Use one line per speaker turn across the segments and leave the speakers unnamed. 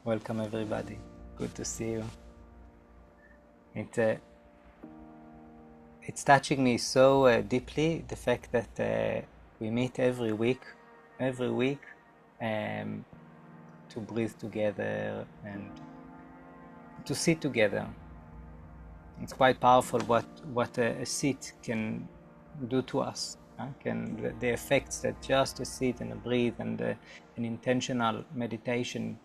Welcome everybody. Good to see you. It's touching me so deeply, the fact that we meet every week, um, to breathe together and to sit together. It's quite powerful what a sit can do to us. The effects that just a sit and a breathe and an intentional meditation,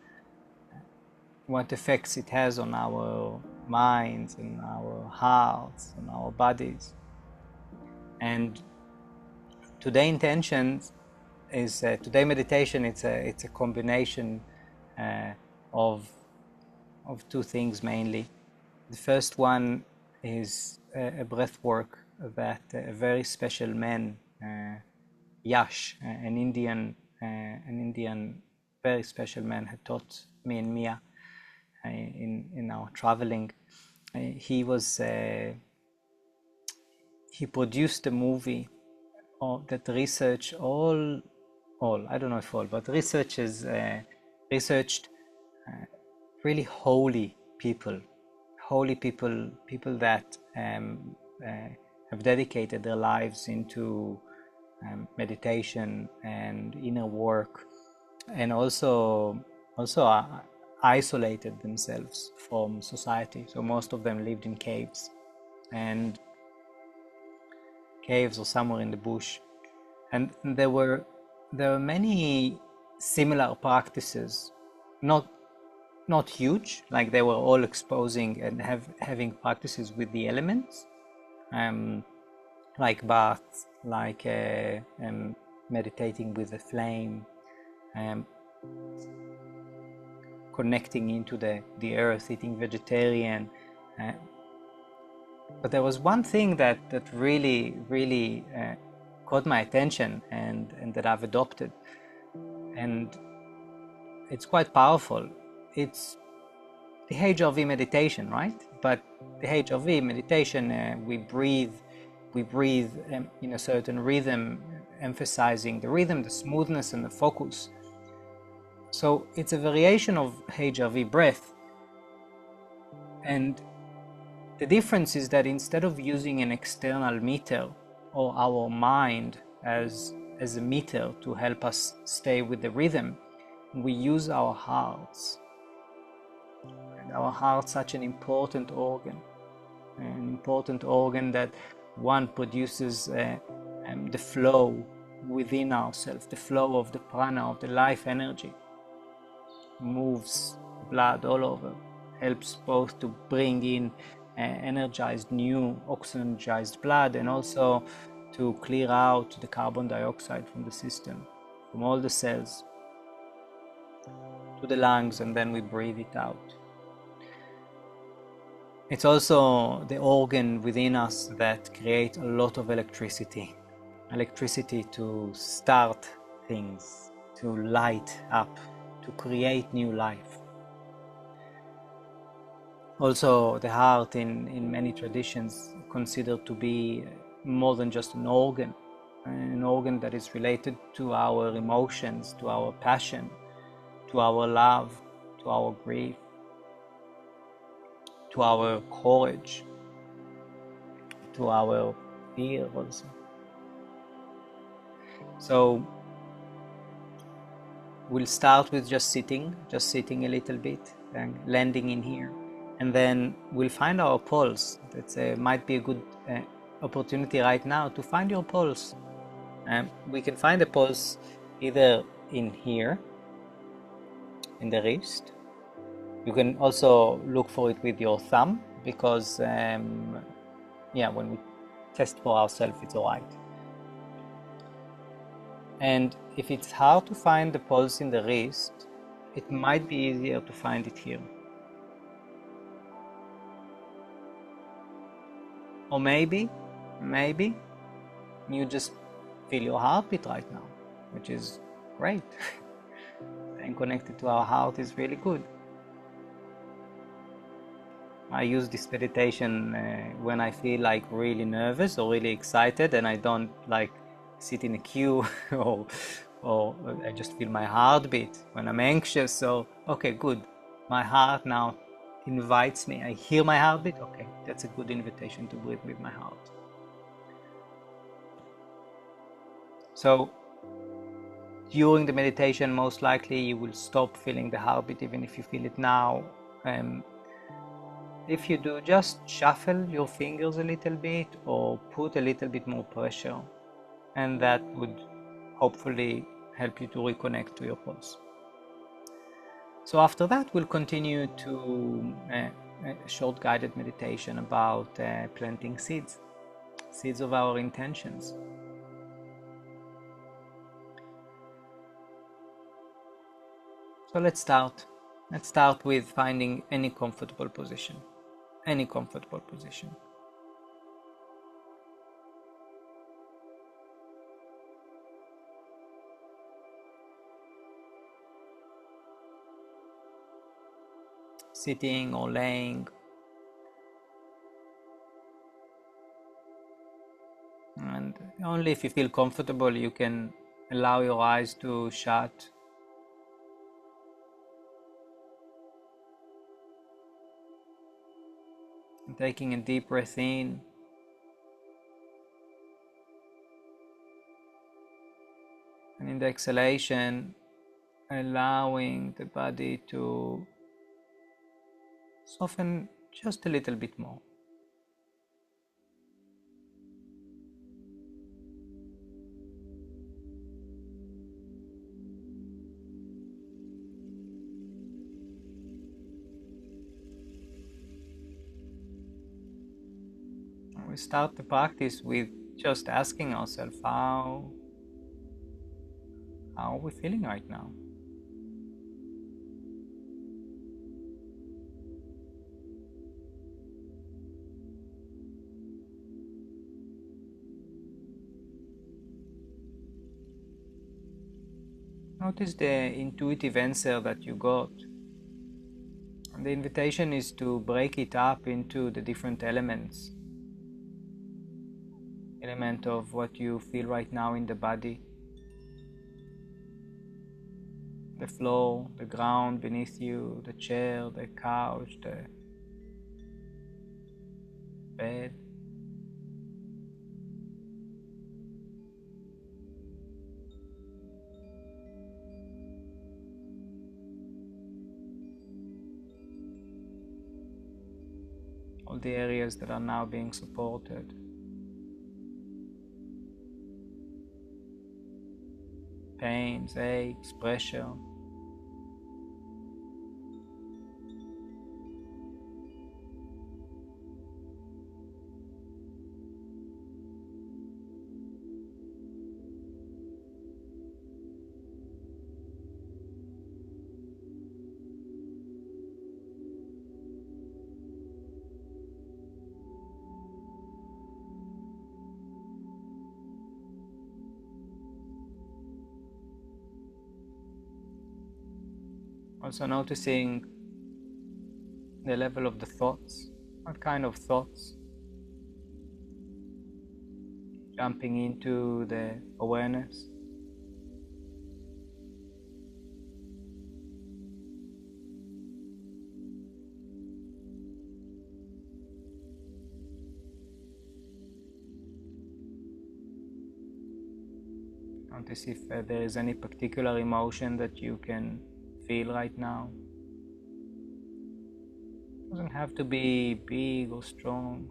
what effects it has on our minds and our hearts and our bodies. And today meditation. It's a combination of two things mainly. The first one is a breath work that a very special man, Yash, an Indian very special man, had taught me and Mia in our traveling. He produced a movie that researched all I don't know if all, but researched really holy people that have dedicated their lives into meditation and inner work, and also isolated themselves from society. So most of them lived in caves or somewhere in the bush, and there were many similar practices, not huge, like they were all exposing and having practices with the elements, like baths, like meditating with the flame, connecting into the earth, eating vegetarian. But there was one thing that really caught my attention and that I've adopted, and it's quite powerful. It's the HRV meditation, right? But the HRV meditation, we breathe in a certain rhythm, emphasizing the rhythm, the smoothness, and the focus. So it's a variation of HRV breath, and the difference is that instead of using an external meter or our mind as a meter to help us stay with the rhythm, we use our hearts. And our heart's such an important organ that one produces the flow within ourselves, the flow of the prana, of the life energy, moves blood all over, helps both to bring in energized, new oxygenized blood, and also to clear out the carbon dioxide from the system, from all the cells to the lungs, and then we breathe it out. It's also the organ within us that creates a lot of electricity to start things, to light up, to create new life. Also, the heart in many traditions considered to be more than just an organ that is related to our emotions, to our passion, to our love, to our grief, to our courage, to our fear also. So we'll start with just sitting a little bit and landing in here, and then we'll find our pulse. That might be a good opportunity right now to find your pulse. We can find the pulse either in here, in the wrist. You can also look for it with your thumb, because when we test for ourselves, it's all right. And if it's hard to find the pulse in the wrist, it might be easier to find it here. Or maybe you just feel your heartbeat right now, which is great. Staying connected to our heart is really good. I use this meditation when I feel like really nervous or really excited, and I don't like sit in a queue or I just feel my heartbeat when I'm anxious. So okay, good. My heart now invites me. I hear my heartbeat. Okay, that's a good invitation to breathe with my heart. So during the meditation, most likely you will stop feeling the heartbeat, even if you feel it now. If you do, just shuffle your fingers a little bit or put a little bit more pressure, and that would hopefully help you to reconnect to your pulse. So after that, we'll continue to a short guided meditation about planting seeds of our intentions. So let's start. Let's start with finding any comfortable position. Any comfortable position. Sitting or laying. And only if you feel comfortable, you can allow your eyes to shut. And taking a deep breath in. And in the exhalation, allowing the body to soften just a little bit more. And we start the practice with just asking ourselves, how are we feeling right now? Notice the intuitive answer that you got. And the invitation is to break it up into the different elements. Element of what you feel right now in the body. The floor, the ground beneath you, the chair, the couch, the bed. All the areas that are now being supported. Pains, aches, pressure. Also noticing the level of the thoughts. What kind of thoughts? Jumping into the awareness. Notice if there is any particular emotion that you can feel right now. It doesn't have to be big or strong,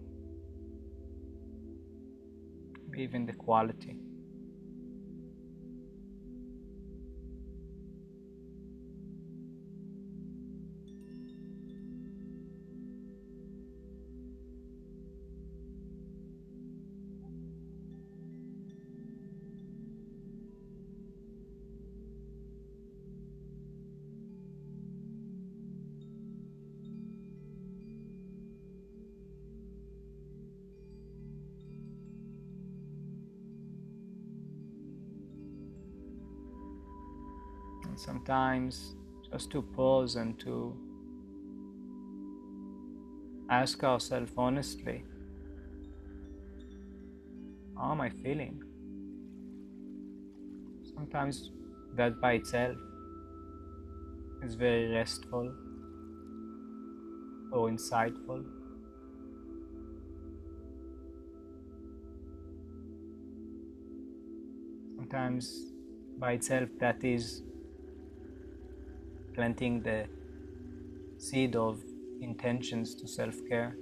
maybe even the quality. And sometimes just to pause and to ask ourselves honestly, how am I feeling? Sometimes that by itself is very restful. or insightful. Sometimes by itself that is planting the seed of intentions to self-care.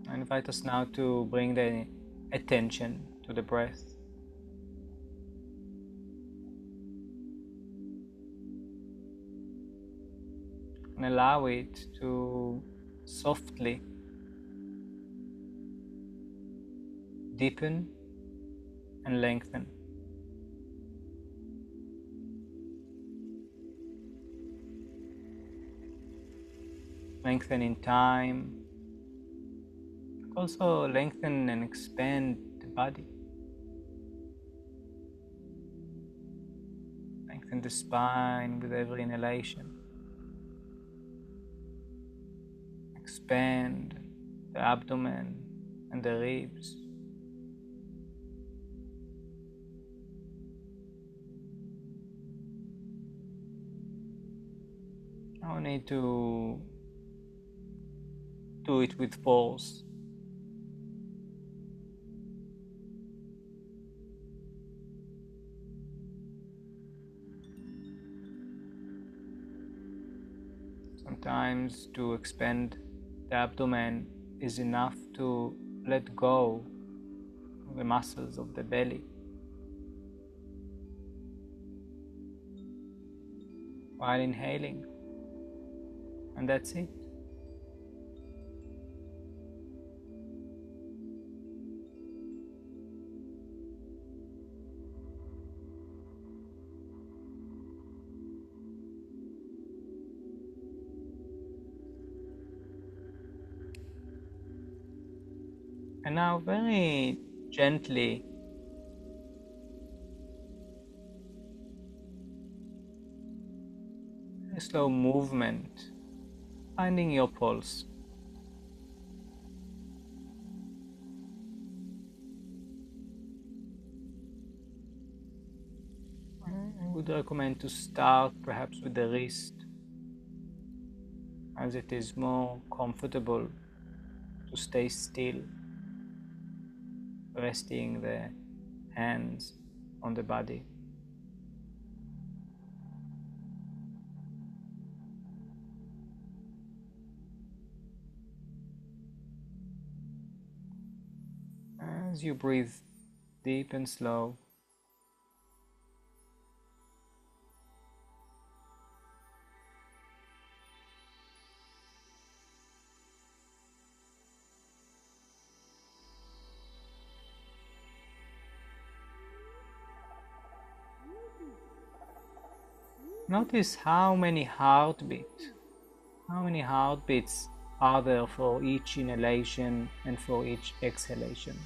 I invite us now to bring the attention to the breath. And allow it to softly deepen and lengthen. Lengthen in time, but also lengthen and expand the body. Lengthen the spine with every inhalation. Expand the abdomen and the ribs. No need to do it with force. Sometimes to expand the abdomen is enough to let go of the muscles of the belly while inhaling, and that's it. And now very gently a slow movement, finding your pulse. I would recommend to start perhaps with the wrist, as it is more comfortable to stay still, resting the hands on the body. As you breathe deep and slow, notice how many heartbeats are there for each inhalation and for each exhalation.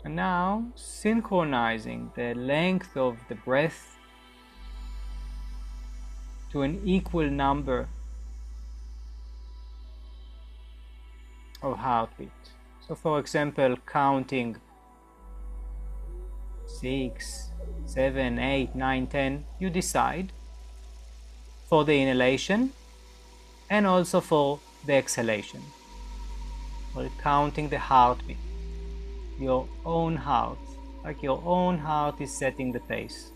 And now synchronizing the length of the breath to an equal number of heartbeat. So for example, counting 6, 7, 8, 9, 10, you decide for the inhalation and also for the exhalation. We're counting the heartbeat, your own heart, like your own heart is setting the pace.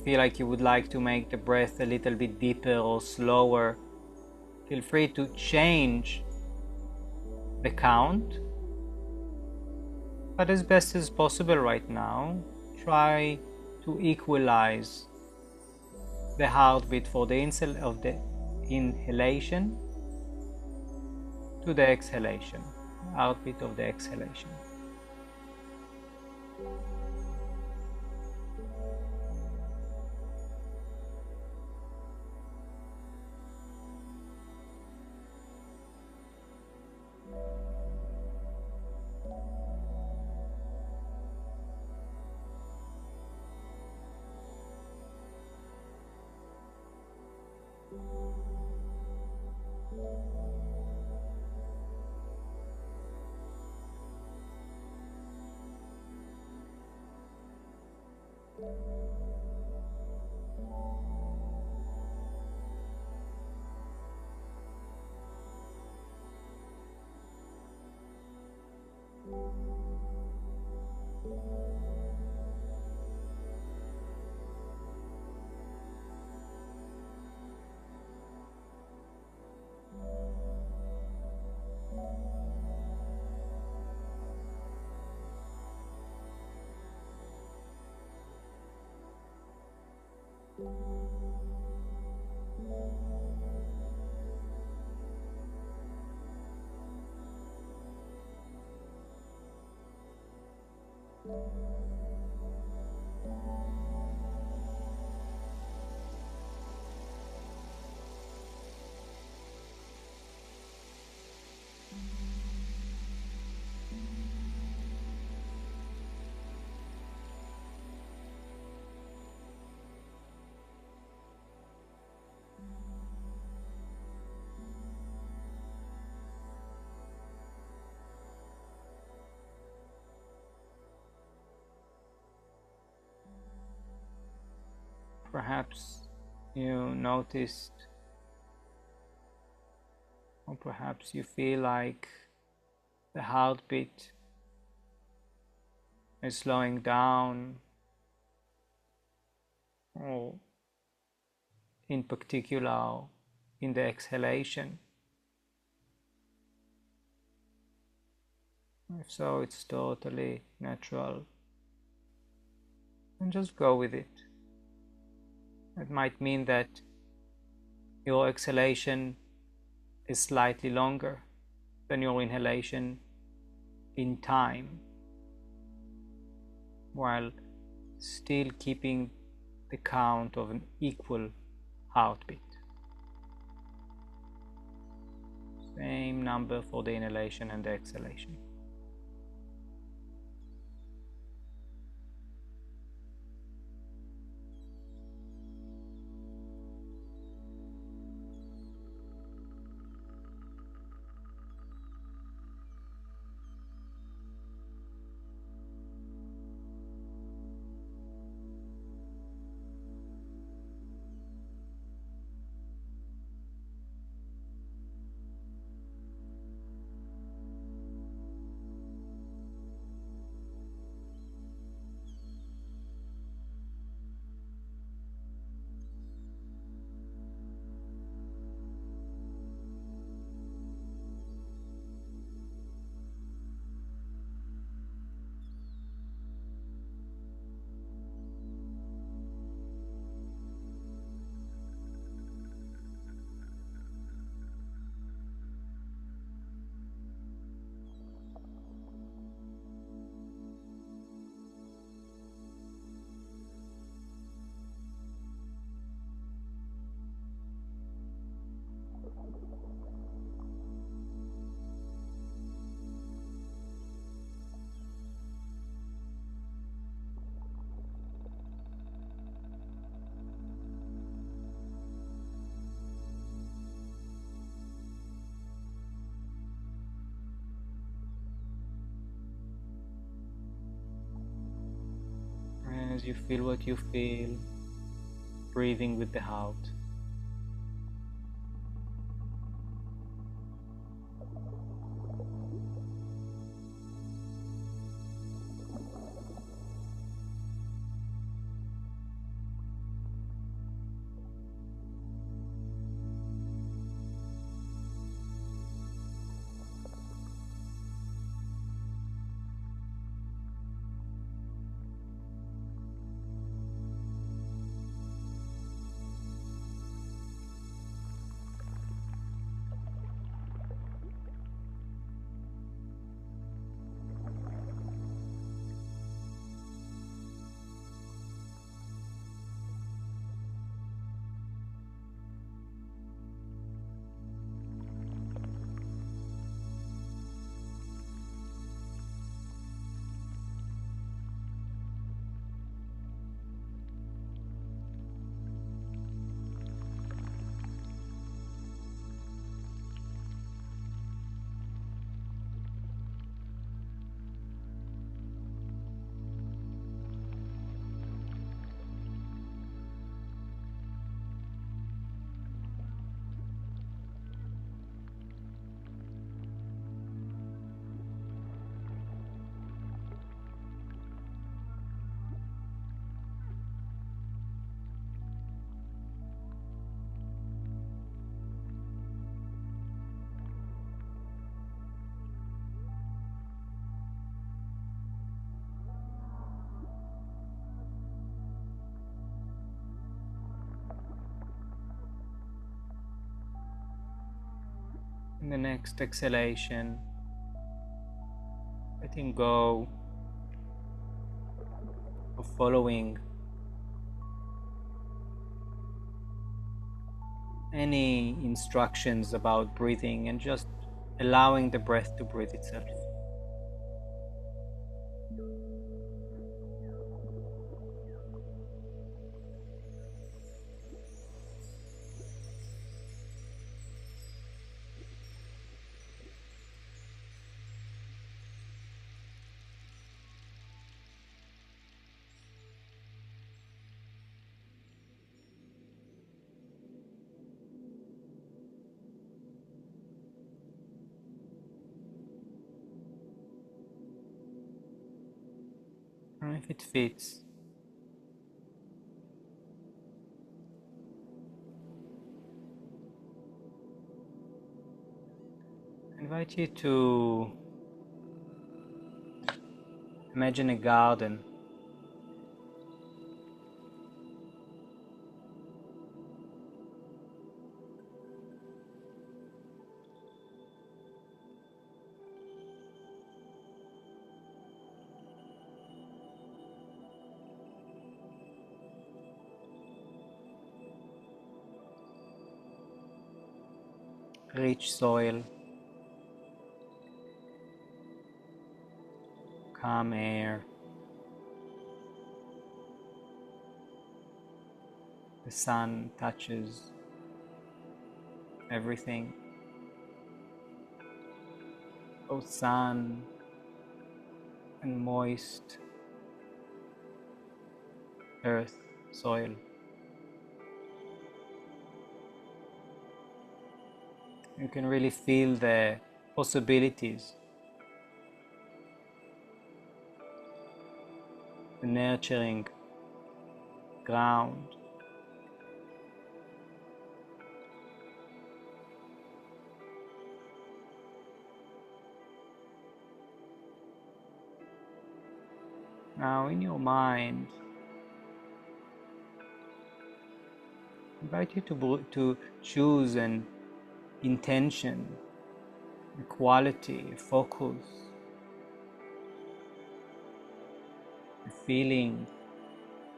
feel like you would like to make the breath a little bit deeper or slower, feel free to change the count. But as best as possible right now, try to equalize the heartbeat for the inhalation to the exhalation, heartbeat of the exhalation. Perhaps you noticed, or perhaps you feel like the heartbeat is slowing down, or in particular in the exhalation. If so, it's totally natural, and just go with it. It might mean that your exhalation is slightly longer than your inhalation in time, while still keeping the count of an equal heartbeat. Same number for the inhalation and the exhalation. As you feel what you feel, breathing with the heart. In the next exhalation, letting go of following any instructions about breathing and just allowing the breath to breathe itself. And if it fits, I invite you to imagine a garden. Rich soil, calm air, the sun touches everything, both sun and moist earth, soil. You can really feel the possibilities, the nurturing ground. Now in your mind, I invite you to choose an intention, a quality, a focus, a feeling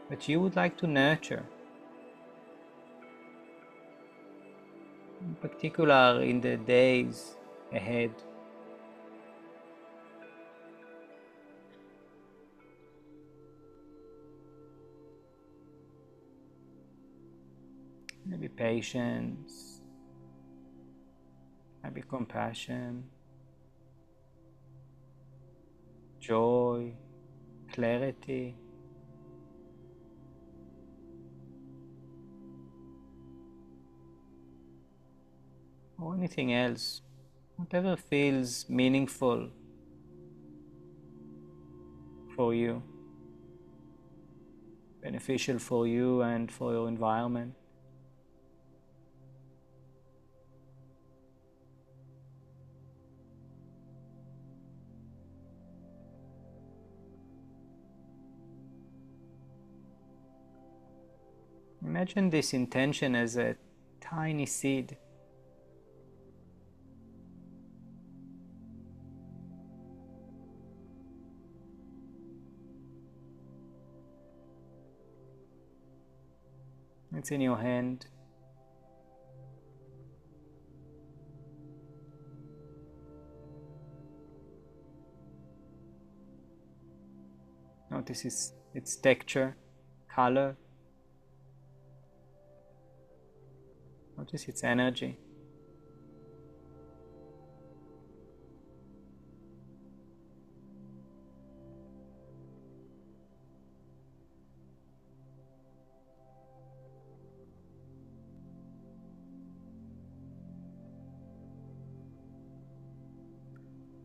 that you would like to nurture, in particular in the days ahead. Maybe patience, maybe compassion, joy, clarity. Or anything else, whatever feels meaningful for you, beneficial for you and for your environment. Imagine this intention as a tiny seed. It's in your hand. Notice its texture, color. Notice its energy.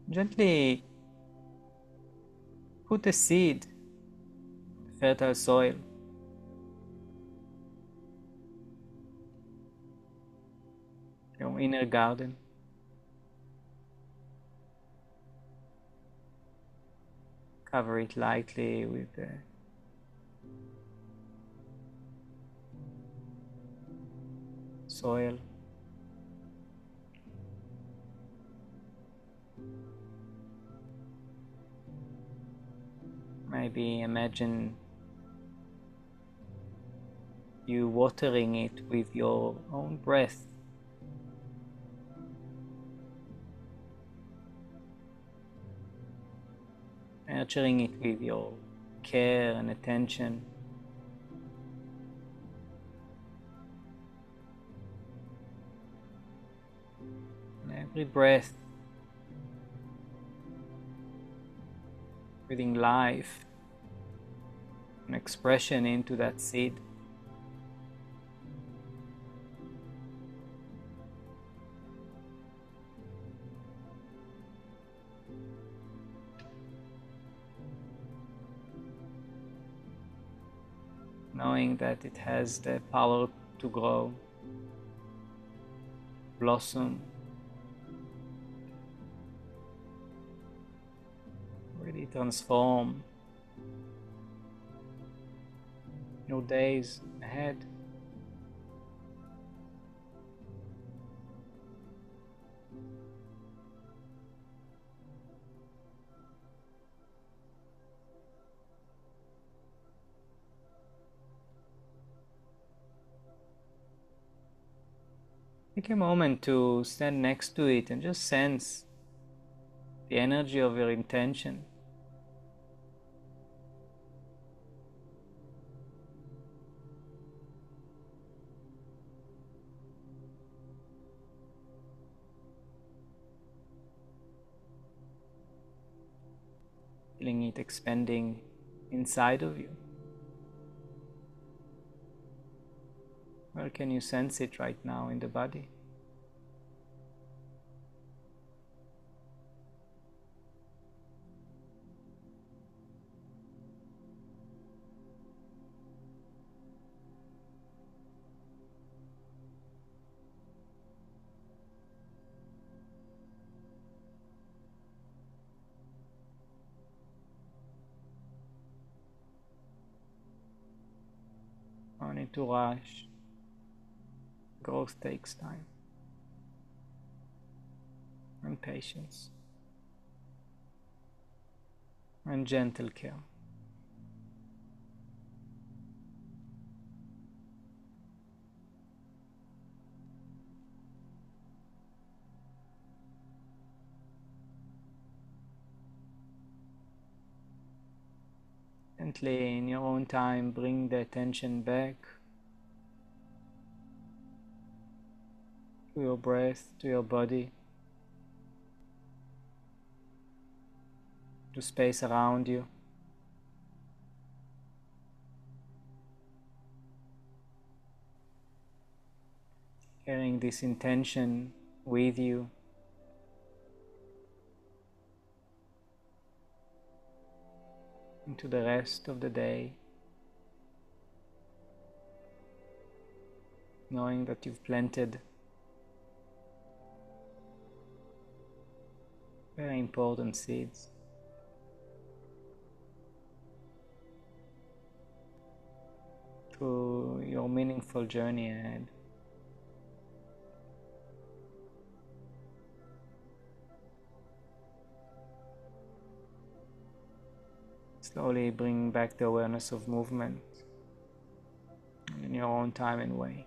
Gently put a seed, fertile soil. Your inner garden. Cover it lightly with the soil. Maybe imagine you watering it with your own breath. Nurturing it with your care and attention. And every breath, breathing life and expression into that seed. Knowing that it has the power to grow, blossom, really transform your days ahead. Take a moment to stand next to it and just sense the energy of your intention. Feeling it expanding inside of you. Where can you sense it right now in the body? No need to rush. Growth takes time and patience and gentle care. Gently, in your own time, bring the attention back to your breath, to your body, to space around you. Carrying this intention with you into the rest of the day, knowing that you've planted very important seeds to your meaningful journey ahead. Slowly bring back the awareness of movement in your own time and way,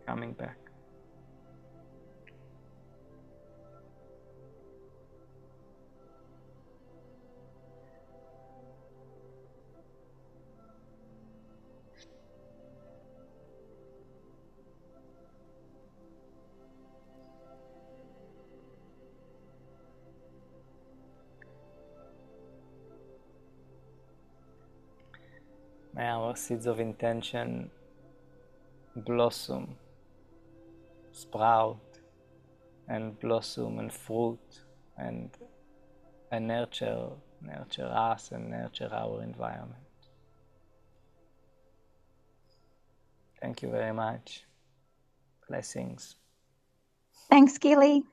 coming back. May our seeds of intention blossom, sprout, and blossom and fruit and nurture us and nurture our environment. Thank you very much. Blessings.
Thanks, Gilly.